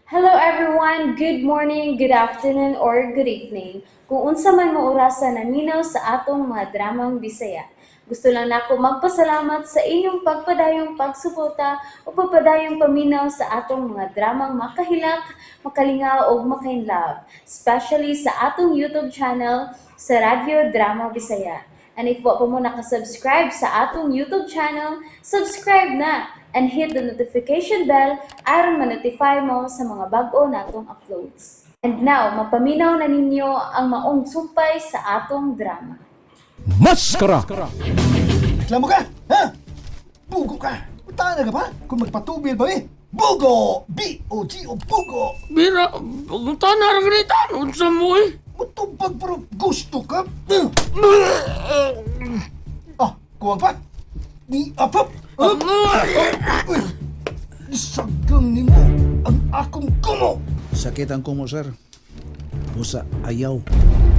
Hello everyone, good morning, good afternoon, or good evening. Kung unsa man mo orasan naminaw sa atong mga dramang Bisaya. Gusto lang nako magpasalamat sa inyong pagpadayong pagsuporta o pagpadayong paminaw sa atong mga dramang makahilak, makalingaw o makainlove, especially sa atong YouTube channel sa Radyo Drama Bisaya. And if wa pa mo nakasubscribe sa atong YouTube channel, subscribe na and hit the notification bell aron ma-notify mo sa mga bag-o natong uploads. And now, mapaminaw na ninyo ang maong sumpay sa atong drama. Maskara! Reklamo ka? Ha? Bugo ka! Punta ka pa? Kung magpatubil ba eh? Bugo! B-O-G-O, bugo! Bira, punta na rin ganita. Unsa mo eh? Matubag pero gusto ka? Ah, kuwang pa? Ni apap! Uy! Isagang ni mo ang akong kumo! Sakit ang kumo, sir. Musa, ayaw.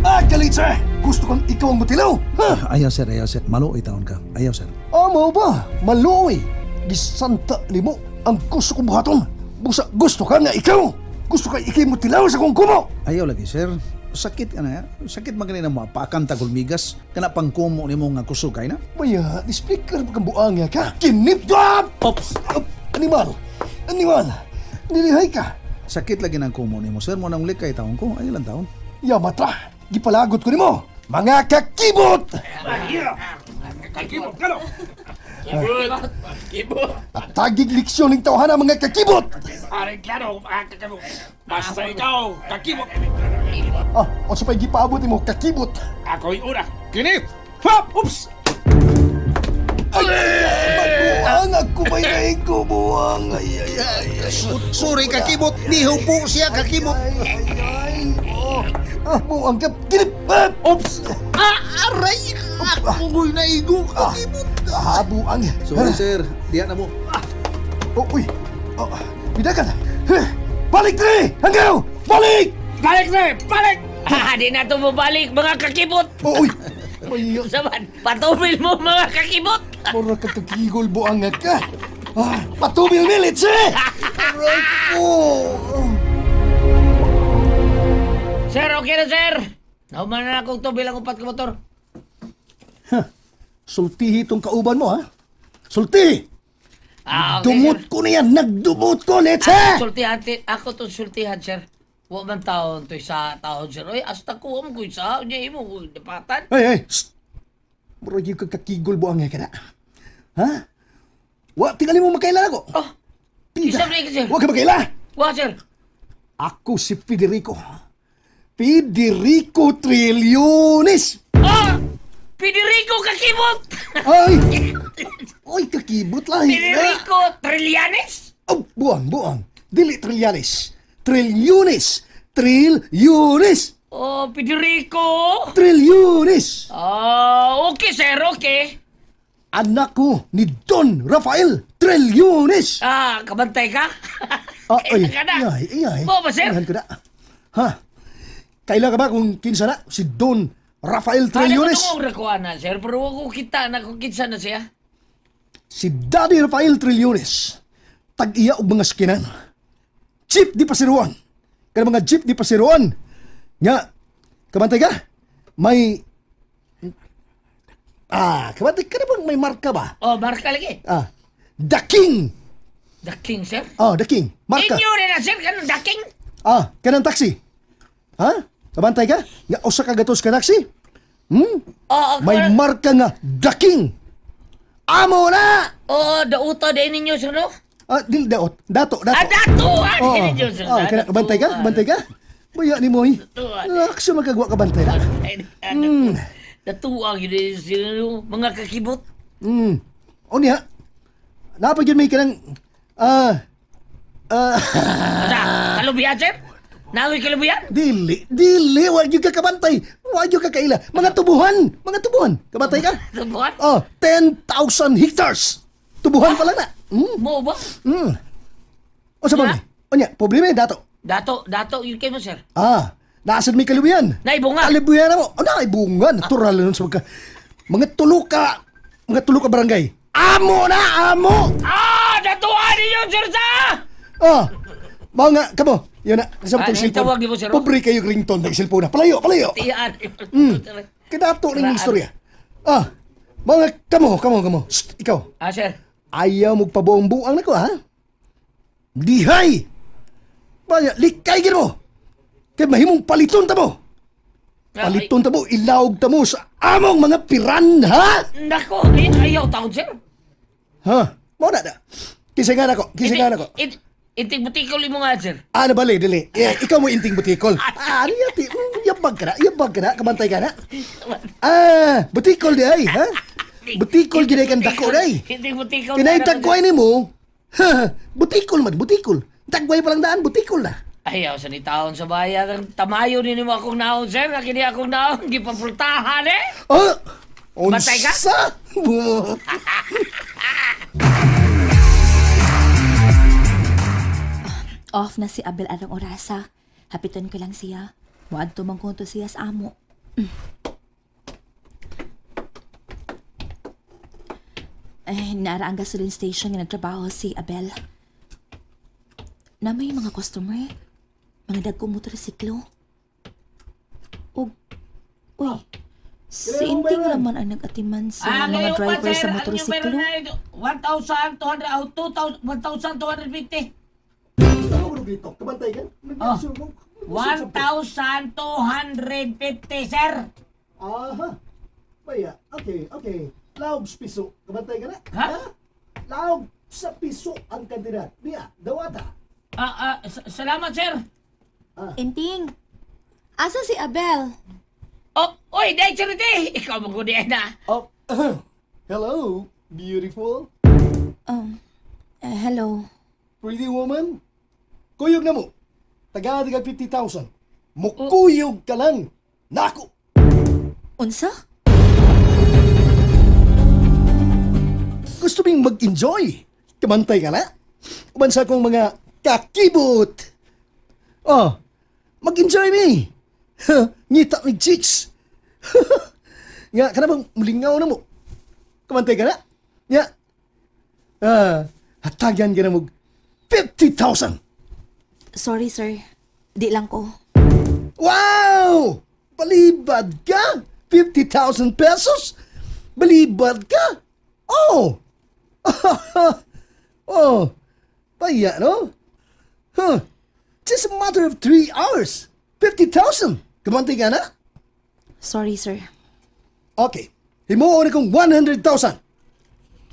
Ah, galit sir! Gusto kang ikaw ang matilaw! Ha? Ayaw, sir. Ayaw, sir. Maluoy taon ka. Ayaw, sir. Amo ba? Maluoy! Gisanta ni mo ang gusto kong buhaton! Busa, gusto ka nga ikaw! Gusto ka ikay mo tilaw sa kong kumo! Ayaw lagi, sir. Sakit ka na, ya. Sakit magaling na mo. Paakanta gulmigas. Kana pang kumo ni mo nga kusugay na. Maya, di speaker pagkambuanga ka! Kinipdap! Ops! Animal! Animal! Nilihay ka! Sakit lagi ng kumo ni mo, sir. Mo nang likay taon ko. Ayaw lang taon. Yamatra! Gipalagot ko ni mo! Mga kakibot! Kakibot ka no? Kibot! Kibot! At tagig leksyon ng tawhana mga kakibot! Aring klaro, kakibot. Basta ikaw, kakibot. Ah, o sa pa'y gipaabot mo, kakibot! Ako'y una. Kini! Hop! Oops! Magbuang ako may naing buwang! Ay, ay, ay, ay! Sorry, kakibot. Niho po siya, kakibot. Ay, ay, ay! Oh. Ah, buwang ka! Kinip! Ah! Oops! Aray! Ako mo'y naigo, kakibot. Ah, buwang! Sorry, sir. Diyan na mo. Oh, uy! Oh, bidakan! Balik, Tre! Hanggaw! Balik! Balik na! Balik! Di na ito mo balik, mga kakibot! Oh, uy! May Saban, patubil mo mga kakibot! mura ka kakigol buang ka! Ah, patubil minutes eh! Aray ko! Sir, okay na sir! Nauman na akong tubil ang upat ka motor. Sultihi itong kauban mo, ha? Sultihi! Okay, Dumot sir. ko na yan! Nagdumot ko, let's Sultihan, ako to sultihan, sir. Wa man taon to isa taon, sir. Oy, hasta ko mo isa. Unya mo, dapatan. Hey, hey! Shh! Mura yung kakigol buang ka na. Ha? Wa, tingali mo magkaila ako. Oh, Pida! isa na sir. Huwag ka magkaila! Wa, sir. Ako si Federico. Federico Trillones! Oh! Federico Kakibot! Ay! Oy, kakibot lang. Federico Trillanes? Oh, buang. Dili Trillanes. Trillones. Trillones. Oh, Federico! Trillones. Okay, sir, okay. Anak ko ni Don Rafael Trillones. Kabantay ka? Ay, Kailan ka na? ay. Mo ba, sir? Kailan ka na? Ha? Kailan ka ba kung kinsa na? Si Don Rafael Trillones. Ano ko nakuha na, sir? Pero wag ko kita na kung kinsa na siya. Si Daddy Rafael Trillones. Tag-iya og mga skinan. Jeep di pasiruan. Kaya mga jeep di pasiruan. Nga, kabantay ka? May... kabantay ka na bang may marka ba? Oh, marka lagi. The King. The King, sir? The King. Marka. Inyo rin na, sir. Ganun, The King? Kanang taxi. Ha? Kabantay ka? Nga, usa ka gatos ka taxi? May marka nga, The King. Amo na! Dauto din ninyo, sir, no? Dil daot. Dato. Dato! Din ninyo, sir. Kabantay ka? Kabantay ka? Baya ni Moy. Datuan. Aksyon magkagawa kabantay na. Datuang yun, sir, mga kakibot. O niya, napagyan may ka ng... Asa, kalubiyan, sir? Nawi kalubiyan? Dili, wag yung kakabantay. Wag yung kakaila. Mga tubuhan. Kabantay ka? Tubuhan? 10,000 hectares. Tubuhan pa lang na. Mo ba? O sa mga? O niya, problema yung dato. Dato, yun kayo mo, sir. Nasaan may kalubiyan? Naibunga. Kalibuyan na mo. Naibunga. Natural na nun sa mga tulo ka barangay. Amo na, amo! Datuan ninyo, sir, sa! Mga, kamo, yun na, kasama Ah, tong cellphone. tawag niyo po, sir? Pobre kayo ringtone ng cellphone na. Palayo, palayo. Tiyaan. Kadato rin yung Raan. istorya. Mga, kamo. Shh, ikaw. Ah, sir. Ayaw magpabuang-buang na ko, ha? Dihay! Banya, likay gino mo! Kaya mahimong paliton ta mo! Paliton ta mo, ilawag ta mo sa among mga piranha! Nako, ayaw taon, sir. Ha? Mau na. Kisingan ako. Inting-butikol mo nga, sir. Ano bali, dili. Ikaw mo inting butikol. Ano yati? Yabag ka na, kabantay ka na. Butikol di ay, ha? Butikol ginay kang dako day. Inting-butikol. Kinay tagway ni mo, butikol man, butikol. Tagway pa lang daan, butikol na. Ayaw sa ni taon sa bayan. Tamayo ni mo akong naon, sir. Kini akong naon. Gipapultahan, eh. Unsa? Bantay ka? Off na si Abel arang orasa. Hapiton ko lang siya. Muad to mangkunto siya sa amo. Ay, nara ang gasoline station nga nagtrabaho si Abel. Na may mga customer. Mga dagkong motorsiklo. Uy, si Inting naman ang nag-atiman sa mga driver sa motorsiklo. 1,250. Ano dito? Kabantay ka? Oh. 1,250, sir. Aha. Baya, okay. Laog sa piso. Kabantay ka na? Ha? Laog sa piso ang kandidat. Niya, dawata. Salamat, sir. Inting, asa si Abel? Oh, oy, dahil charity. Ikaw magkudi na. Hello, beautiful, Hello. pretty woman. Kuyog na mo. Taga 50,000. Mukuyog ka lang. Nako. Unsa? Gusto ming mag-enjoy. Kamantay ka na. Ubansa kong mga kakibot. Mag-enjoy mi. Ngita ni chicks. Nga, ka na bang mulingaw na mo? Kamantay ka na? Nga. Hatagan ka na mo 50,000. Sorry, sir. Di lang ko. Wow! Balibad ka? 50,000 pesos? Balibad ka? Oh! Paya, no? Just a matter of 3 hours. 50,000. Kamantay ka na? Sorry, sir. Okay. Himuon na kong 100,000.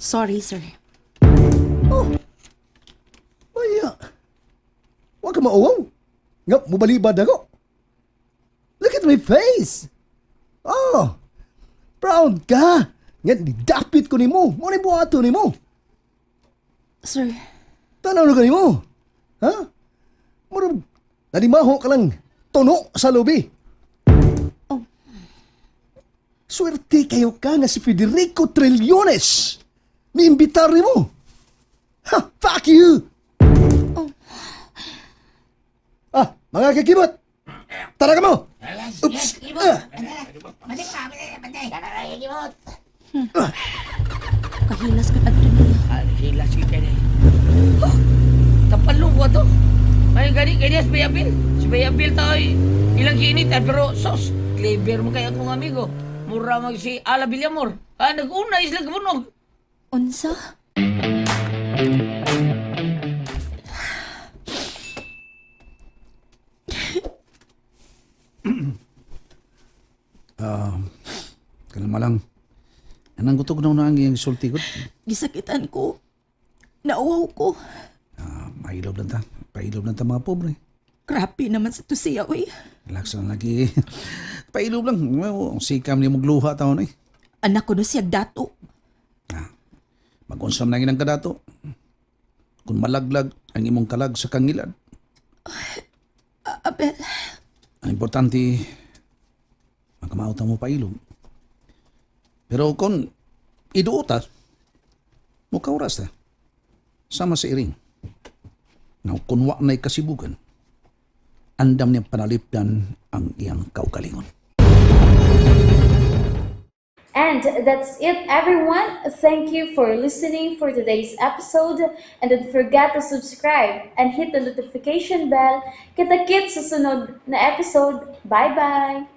Sorry, sir. Paya. Huwag ka mauwaw. Nga, mubalibad ako. Look at my face. Proud ka. Nga, nidapit ko ni mo. Muna buhato ni mo. Sir, Tanaw na ka ni mo. Ha? Muna, nalimaho ka lang. Tono sa lobi. Swerte kayo ka nga si Federico Trillones. Niimbitar ni mo. Ha, fuck you. Mga kakibot. Tara ka mo. Oops. kahilas ka at niya. Hilas kita ni. Kapalong ko to. Ay, gani si Bayabil. Si Bayabil tao ilang kinit, pero sos. Clever mo kaya kong amigo. Mura mag si Ala Villamor. Nag-una isla kabunog. Unsa? Kalma lang. Anang gutog na ang iyang sulti ko. Gisakitan ko. Nauwaw ko. Pailob lang ta. Pailob lang ta mga pobre. Grabe naman sa to siya, uy. Relax lang lagi. Pailob lang. Sikam niya magluha taon eh. Anak ko na siya dato. Mag-unsam na ang kadato. Kung malaglag ang imong kalag sa kangilan. Abel, Ang importante, magkamauta mo pailog. Pero kung iduotas, mukha oras na. Sama si Iring. Now, kung wa na'y kasibugan, andam niya panalipdan ang iyang kaugalingon. And that's it, everyone. Thank you for listening for today's episode. And don't forget to subscribe and hit the notification bell. Kita-kits sa sunod na episode. Bye-bye!